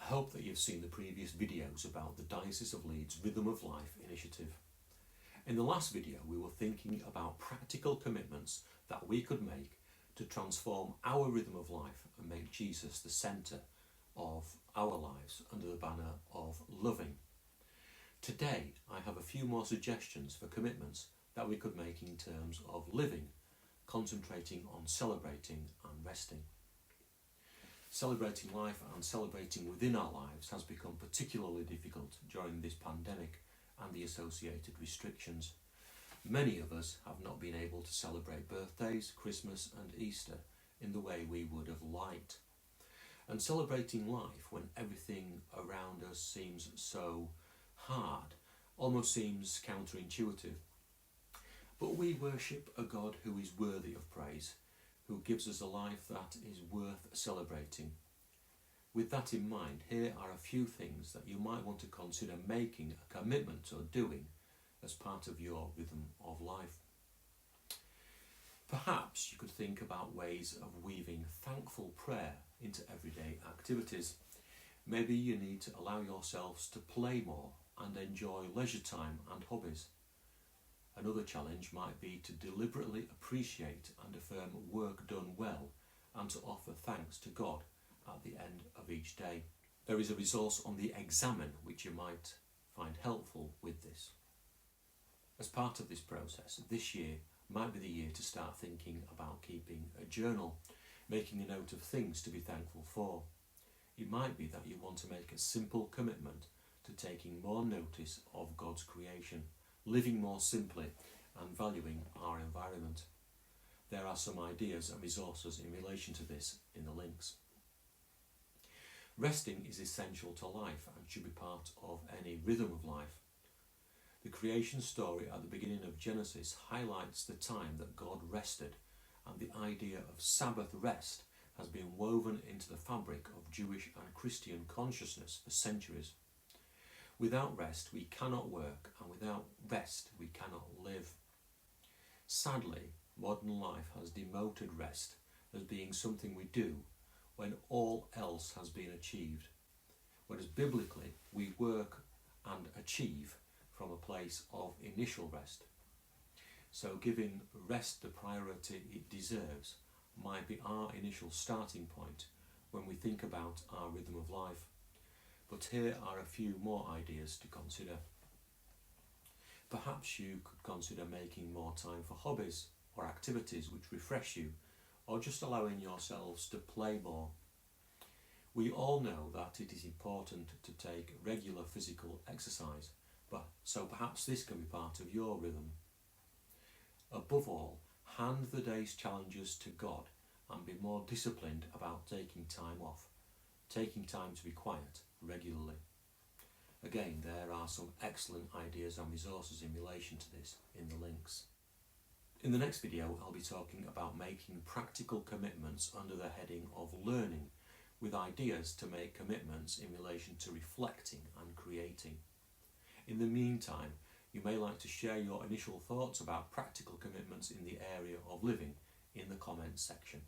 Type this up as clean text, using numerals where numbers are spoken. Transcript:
hope that you've seen the previous videos about the Diocese of Leeds Rhythm of Life initiative. In the last video we were thinking about practical commitments that we could make to transform our rhythm of life and make Jesus the centre of our lives under the banner of loving. Today I have a few more suggestions for commitments that we could make in terms of living, concentrating on celebrating and resting. Celebrating life and celebrating within our lives has become particularly difficult during this pandemic and the associated restrictions. Many of us have not been able to celebrate birthdays, Christmas and Easter in the way we would have liked. And celebrating life when everything around us seems so hard almost seems counterintuitive. But we worship a God who is worthy of praise, who gives us a life that is worth celebrating. With that in mind, here are a few things that you might want to consider making a commitment or doing as part of your rhythm of life. Perhaps you could think about ways of weaving thankful prayer into everyday activities. Maybe you need to allow yourselves to play more and enjoy leisure time and hobbies. Another challenge might be to deliberately appreciate and affirm work done well and to offer thanks to God at the end of each day. There is a resource on the Examen which you might find helpful with this. As part of this process, this year might be the year to start thinking about keeping a journal, making a note of things to be thankful for. It might be that you want to make a simple commitment to taking more notice of God's creation, living more simply and valuing our environment. There are some ideas and resources in relation to this in the links. Resting is essential to life and should be part of any rhythm of life. The creation story at the beginning of Genesis highlights the time that God rested, and the idea of Sabbath rest has been woven into the fabric of Jewish and Christian consciousness for centuries. Without rest we cannot work, and without rest we cannot live. Sadly, modern life has demoted rest as being something we do when all else has been achieved, whereas biblically we work and achieve from a place of initial rest. So giving rest the priority it deserves might be our initial starting point when we think about our rhythm of life. But here are a few more ideas to consider. Perhaps you could consider making more time for hobbies or activities which refresh you, or just allowing yourselves to play more. We all know that it is important to take regular physical exercise, so perhaps this can be part of your rhythm. Above all, hand the day's challenges to God and be more disciplined about taking time off, taking time to be quiet regularly. Again, there are some excellent ideas and resources in relation to this in the links. In the next video I'll be talking about making practical commitments under the heading of learning, with ideas to make commitments in relation to reflecting and creating. In the meantime, you may like to share your initial thoughts about practical commitments in the area of living in the comments section.